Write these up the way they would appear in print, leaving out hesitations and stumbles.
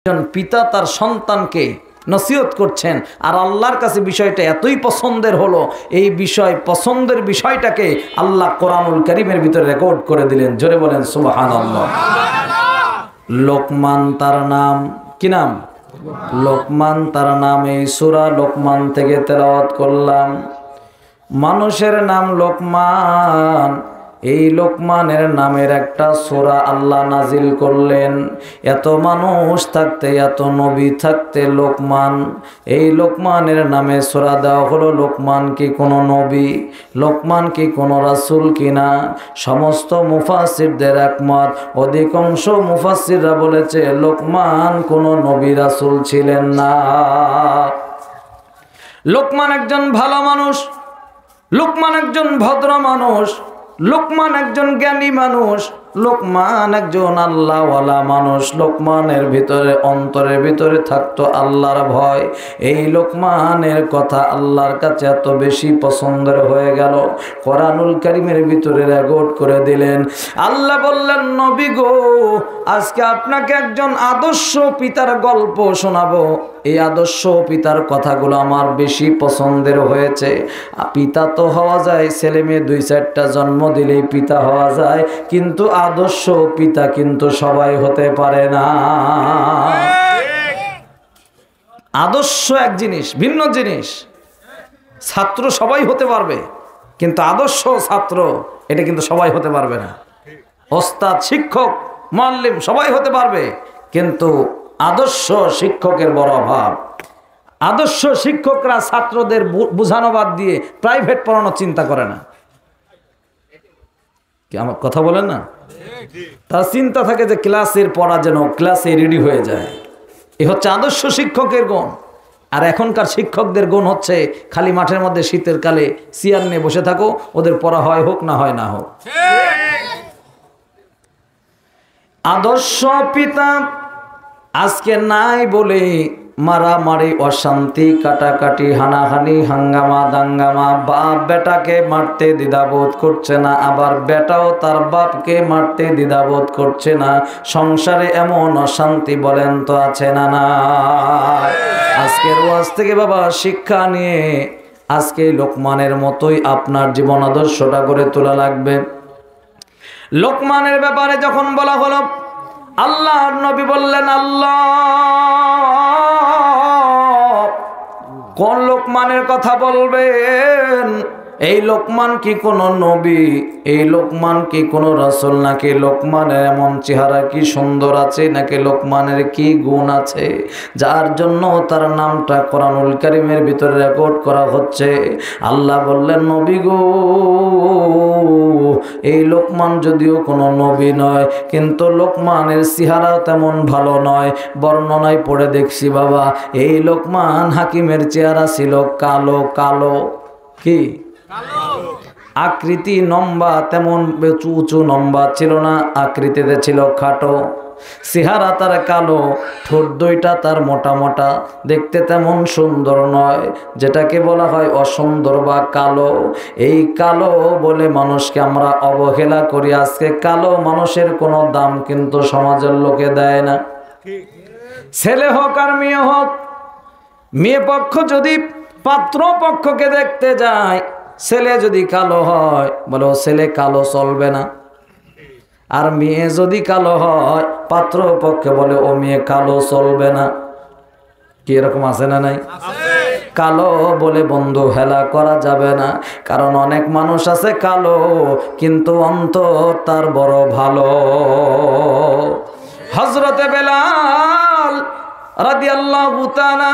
একজন পিতা তার সন্তানকে নসিহত করছেন আর আল্লাহর কাছে বিষয়টা এতই পছন্দের হলো, এই পছন্দের বিষয়টাকে আল্লাহ কোরআনুল কারীমের ভিতরে রেকর্ড করে দিলেন। জোরে বলেন সুবহানাল্লাহ। লোকমান তার নাম, কি নাম? লোকমান তার নাম। এই সূরা লোকমান থেকে তেলাওয়াত করলাম। মানুষের নাম লোকমান। এই লোকমানের নামের একটা সূরা আল্লাহ নাজিল করলেন। এত মানুষ থাকতে, এত নবী থাকতে লোকমান, এই লোকমানের নামে সূরা দেওয়া হলো। লোকমান কি কোনো নবী? লোকমান কি কোনো রাসূল কিনা? সমস্ত মুফাসসিরদের একমত। অধিকাংশ মুফাসসিররা বলেছে লোকমান কোনো নবী রাসূল ছিলেন না। লোকমান একজন ভালো মানুষ, লোকমান একজন ভদ্র মানুষ, লোকমান একজন জ্ঞানী মানুষ, লোকমান একজন আল্লাহওয়ালা মানুষ। লোকমানের ভিতরে, অন্তরের ভিতরে থাকতো আল্লাহর ভয়। এই লোকমানের কথা আল্লাহর কাছে এত বেশি পছন্দের হয়ে গেল, কোরআনুল কারীমের ভিতরে রেকর্ড করে দিলেন। আল্লাহ বললেন, নবী গো, আজকে আপনাকে একজন আদর্শ পিতার গল্প শোনাবো। এই আদর্শ পিতার কথাগুলো আমার বেশি পছন্দের হয়েছে। পিতা তো হওয়া যায়, ছেলে মেয়ে 2-4টা জন্ম দিলেই পিতা হওয়া যায়, কিন্তু আদর্শ পিতা কিন্তু সবাই হতে পারে না। আদর্শ এক জিনিস, ভিন্ন জিনিস। ছাত্র সবাই হতে পারবে, কিন্তু আদর্শ ছাত্র এটা কিন্তু সবাই হতে পারবে না। ওস্তাদ, শিক্ষক, মুআল্লিম সবাই হতে পারবে, কিন্তু আদর্শ শিক্ষকের বড় অভাব। আদর্শ শিক্ষকরা ছাত্রদের বোঝানো বাদ দিয়ে প্রাইভেট পড়ানোর চিন্তা করে না। কি আমার কথা বলেন না? তার চিন্তা থাকে যে ক্লাসের পড়া যেন ক্লাসে রেডি হয়ে যায়। এ হচ্ছে আদর্শ শিক্ষকের গুণ। আর এখনকার শিক্ষকদের গুণ হচ্ছে খালি মাঠের মধ্যে শীতের কালে চেয়ার নিয়ে বসে থাকো, ওদের পড়া হয় হোক না হয় না হোক। আদর্শ পিতা আজকে নাই বলে মারামারি, অশান্তি, কাটাকাটি, হানাহানি, হাঙ্গামা দাঙ্গামা। বাপ বেটাকে মারতে দ্বিধাবোধ করছে না, আবার বেটাও তার বাপকে মারতে দ্বিধাবোধ করছে না। সংসারে এমন অশান্তি বলেন তো আছে না? না। আজকের ওয়াজ থেকে বাবা শিক্ষা নিয়ে আজকে লোকমানের মতোই আপনার জীবন আদর্শটা গড়ে তোলা লাগবে। লোকমানের ব্যাপারে যখন বলা হলো, আল্লাহর নবী বললেন, আল্লাহ কোন লোকমানের কথা বলবেন? এই লোকমান কি কোনো নবী? এই লোকমান কি কোনো রাসূল? নাকি লোকমানের এমন চেহারা কি সুন্দর আছে? নাকি লোকমানের কি গুণ আছে যার জন্য তার নামটা কোরআনুল কারীমের ভিতরে রেকর্ড করা হচ্ছে? আল্লাহ বললেন, নবী গো, এই লোকমান যদিও কোনো নবী নয়, কিন্তু লোকমানের চেহারাও তেমন ভালো নয়। বর্ণনায় পড়ে দেখছি বাবা, এই লোকমান হাকিমের চেহারা ছিল কালো কালো। কি আকৃতি? লম্বা, তেমন উঁচু লম্বা ছিল না, আকৃতিতে ছিল খাটো। চেহারা তার কালো, ঠোঁট দুইটা তার মোটা মোটা, দেখতে তেমন সুন্দর নয়, যেটাকে বলা হয় অসুন্দর বা কালো। এই কালো বলে মানুষকে আমরা অবহেলা করি। আজকে কালো মানুষের কোনো দাম কিন্তু সমাজের লোকে দেয় না। ছেলে হোক আর মেয়ে হোক, মেয়ে পক্ষ যদি পাত্র পক্ষকে দেখতে যায়, ছেলে যদি কালো হয় বলে ও ছেলে কালো, চলবে না। আর মেয়ে যদি কালো হয়, পাত্র পক্ষে বলে ও মেয়ে কালো, চলবে না। কি এরকম আছে না? নাই? কালো বলে বন্ধু হেলা করা যাবে না, কারণ অনেক মানুষ আছে কালো কিন্তু অন্তর তার বড় ভালো। হযরতে বেলাল রাদিয়াল্লাহু তাআলা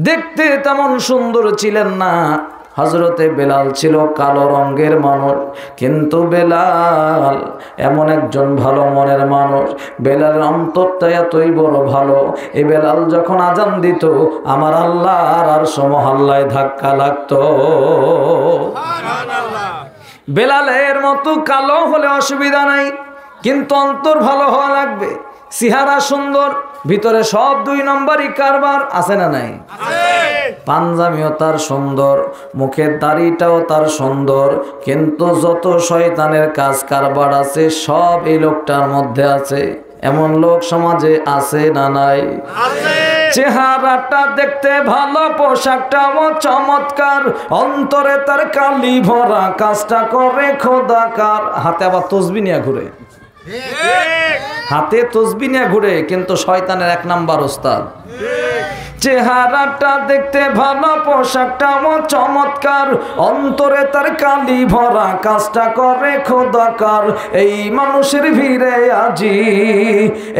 দেখতে তেমন সুন্দর ছিলেন না। হযরতে বেলাল ছিল কালো রঙের মানুষ, কিন্তু বেলাল এমন একজন ভালো মনের মানুষ। বেলালের অন্তরটা এতই বড় ভালো, এই বেলাল যখন আজান দিত আমার আল্লাহর আরশ মহল্লায় ধাক্কা লাগতো। বেলালের মতো কালো হলে অসুবিধা নাই, কিন্তু অন্তর ভালো হওয়া লাগবে। চেহারা সুন্দর, ভিতরে সব 2 নম্বরই কারবার আছে না? নাই? পাঞ্জাবিও তার সুন্দর, মুখের দাড়িটাও তার সুন্দর, কিন্তু যত শয়তানের কাজ কারবার আছে সব এই লোকটার মধ্যে আছে। এমন লোক সমাজে আছে না নাই? চেহারাটা দেখতে ভালো, পোশাকটাও চমৎকার, অন্তরে তার কালি ভরা, কাজটা করে খোদাকার। হাতে আবার তসবিহ নিয়ে ঘুরে, হাতে তসবিহ নিয়ে ঘুরে, কিন্তু শয়তানের 1 নাম্বার ওস্তাদ। চেহারাটা দেখতে ভালো, পোশাকটাও চমৎকার, অন্তরে তার কালি ভরা, কাজটা করে খোদাকার। এই মানুষের ভিড়ে আজি,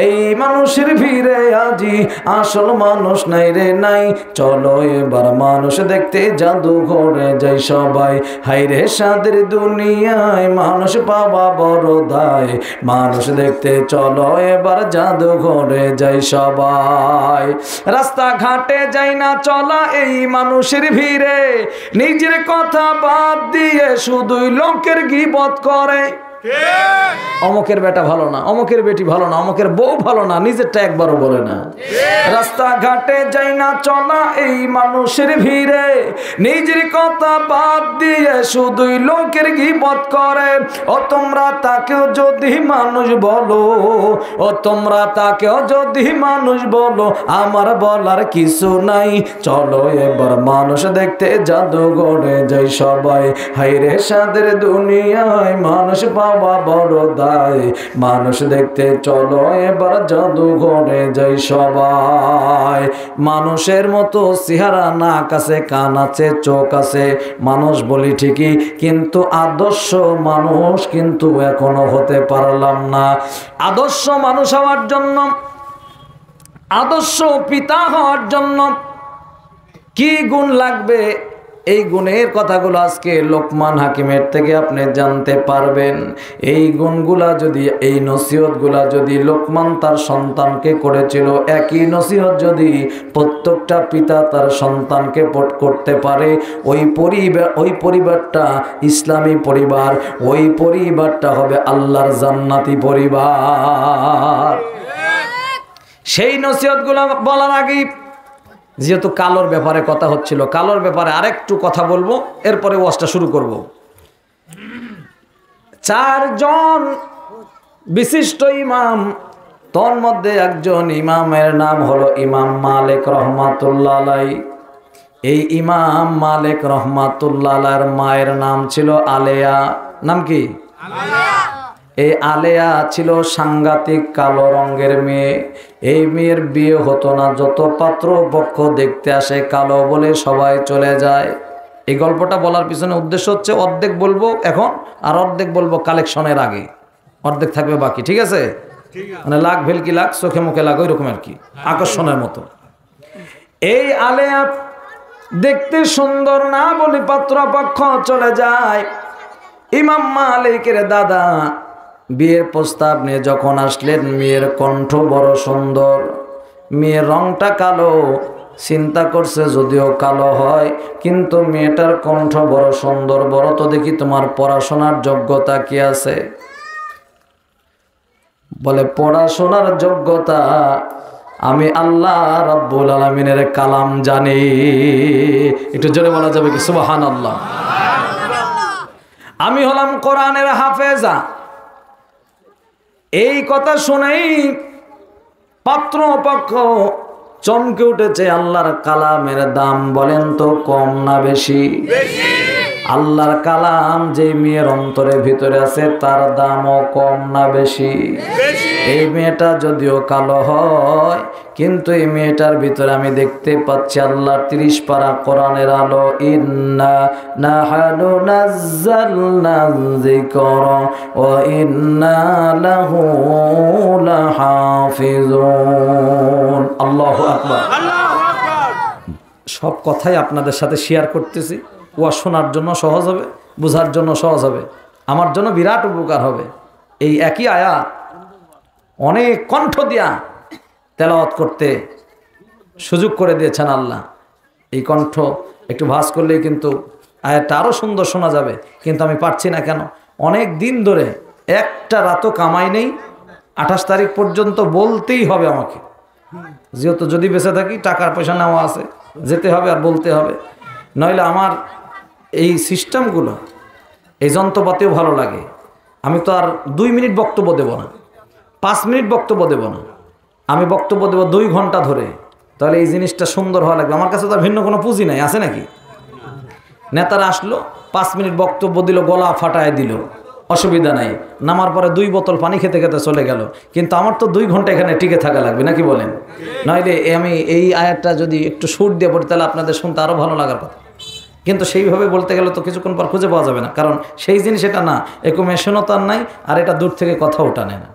এই মানুষের ভিড়ে আজি আসল মানুষ নাই রে নাই। চলো এবার মানুষ দেখতে জাদুঘরে যাই সবাই। হায়রে সাদের দুনিয়ায় মানুষ পাওয়া বড় দায়। মানুষ দেখতে চলো এবার জাদুঘরে যাই সবাই। রাস্তাঘাটে যাই না চলা এই মানুষের ভিড়ে, নিজের কথা বাদ দিয়ে শুধুই লোকের গীবত করে। অমুকের বেটা ভালো না, অমুকের বেটি ভালো না, অমুকের বউ ভালো না, নিজেরটা একবারও বলে না। রাস্তাঘাটে যাই না চলা এই মানুষের ভিড়ে, নিজের কথা বাদ দিয়ে শুধুই লোকের গীবত করে। ও তোমরা তাকেও যদি মানুষ বলো, ও তোমরা তাকেও যদি মানুষ বলো, আমার বলার কিছু নাই। চলো এবার মানুষ দেখতে জাদুঘরে যাই সবাই। হায়রে সাদের দুনিয়ায় মানুষ পাওয়া বড় দায়। মানুষ দেখতে চলো এবার জাদুঘরে যাই সবাই। মানুষের মতো চেহারা, নাক আছে, কান আছে, চোখ আছে, মানুষ বলি ঠিকই, কিন্তু আদর্শ মানুষ কিন্তু এখনো হতে পারলাম না। আদর্শ মানুষ হওয়ার জন্য, আদর্শ পিতা হওয়ার জন্য কি গুণ লাগবে, এই গুণের কথাগুলো আজকে লোকমান হাকিমের থেকে আপনি জানতে পারবেন। এই গুণগুলা যদি, এই নসিহতগুলা যদি লোকমান তার সন্তানকে করেছিল, একই নসিহত যদি প্রত্যেকটা পিতা তার সন্তানকে করতে পারে, ওই পরিবারটা ইসলামী পরিবার, ওই পরিবারটা হবে আল্লাহর জান্নাতি পরিবার। সেই নসিহতগুলো বলার আগেই, যেহেতু কালোর ব্যাপারে কথা হচ্ছিল, কালোর ব্যাপারে আরেকটু কথা বলবো, এরপরে ওয়াজটা শুরু করব। 4 জন বিশিষ্ট ইমাম, তোর মধ্যে একজন ইমামের নাম হলো ইমাম মালিক রহমাতুল্লাহ আলাইহি। এই ইমাম মালিক রহমাতুল্লাহ আলাইহির মায়ের নাম ছিল আলেয়া। নাম কি? এই আলেয়া ছিল সাংঘাতিক কালো রঙের মেয়ে। এই মেয়ের বিয়ে হতো না, যত পাত্র পক্ষ দেখতে আসে কালো বলে সবাই চলে যায়। এই গল্পটা বলার পিছনে উদ্দেশ্য হচ্ছে, অর্ধেক বলবো এখন আর অর্ধেক বলবো কালেকশনের আগে, অর্ধেক থাকবে বাকি। ঠিক আছে? মানে লাখ ভেলকি লাখ, চোখে মুখে লাখ, ওই রকম আর কি, আকর্ষণের মতো। এই আলেয়া দেখতে সুন্দর না বলে পাত্রপক্ষ চলে যায়। ইমাম মালিকের দাদা বিয়ের প্রস্তাব নিয়ে যখন আসলেন, মেয়ের কণ্ঠ বড় সুন্দর, মেয়ের রংটা কালো। চিন্তা করছে যদিও কালো হয়, কিন্তু মেয়েটার কণ্ঠ বড় সুন্দর। বড় তো দেখি তোমার পড়াশোনার যোগ্যতা কি আছে? বলে পড়াশোনার যোগ্যতা আমি আল্লাহ রাব্বুল আলামিনের কালাম জানি। একটু জোরে বলা যাবে কি সুবহানাল্লাহ? আমি হলাম কোরআনের হাফেজা। এই কথা শুনেই পাত্রপক্ষ চমকে উঠেছে। আল্লাহর কালামের দাম বলেন তো কম না বেশি? আল্লাহর কালাম যে মেয়ের অন্তরের ভিতরে আছে তার দামও কম না বেশি? এই মেয়েটা যদিও কালো হয়, কিন্তু এই মেয়েটার ভিতরে আমি দেখতে পাচ্ছি আল্লাহর 30 পারা কোরআনের আলো। ইন্না নাহনু নাযালনা যিকরা ওয়া ইন্না লাহু লাহাফিজুন। আল্লাহু আকবার। সব কথাই আপনাদের সাথে শেয়ার করতেছি। ওয়া শোনার জন্য সহজ হবে, বোঝার জন্য সহজ হবে, আমার জন্য বিরাট উপকার হবে। এই একই আয়াত অনেক কণ্ঠ দিয়া তেলাওয়াত করতে সুযোগ করে দিয়েছেন আল্লাহ। এই কণ্ঠ একটু ভাঁজ করলেই কিন্তু আয়াতটা আরও সুন্দর শোনা যাবে, কিন্তু আমি পারছি না। কেন? অনেক দিন ধরে একটা রাতও কামাই নেই। 28 তারিখ পর্যন্ত বলতেই হবে আমাকে, যেহেতু যদি বেঁচে থাকি টাকার পয়সা নেওয়া আছে, যেতে হবে আর বলতে হবে। নইলে আমার এই সিস্টেমগুলো, এই যন্ত্রপাতিও ভালো লাগে। আমি তো আর 2 মিনিট বক্তব্য দেব না, 5 মিনিট বক্তব্য দেব না, আমি বক্তব্য দেব 2 ঘন্টা ধরে। তাহলে এই জিনিসটা সুন্দর হওয়া লাগবে। আমার কাছে তো ভিন্ন কোনো পুঁজি নাই, আছে নাকি? নেতারা আসলো, 5 মিনিট বক্তব্য দিল, গলা ফাটায় দিল, অসুবিধা নাই। নামার পরে 2 বোতল পানি খেতে খেতে চলে গেল। কিন্তু আমার তো 2 ঘন্টা এখানে টিকে থাকা লাগবে, নাকি বলেন? নইলে আমি এই আয়াতটা যদি একটু সুর দিয়ে পড়ি তাহলে আপনাদের শুনতে আরও ভালো লাগার কথা। কিন্তু সেইভাবে বলতে গেলে তো কিছুক্ষণ পর খুঁজে পাওয়া যাবে না, কারণ সেই জিনিস এটা না, একুমেশনও তার নাই, আর এটা দূর থেকে কথাও টানে না।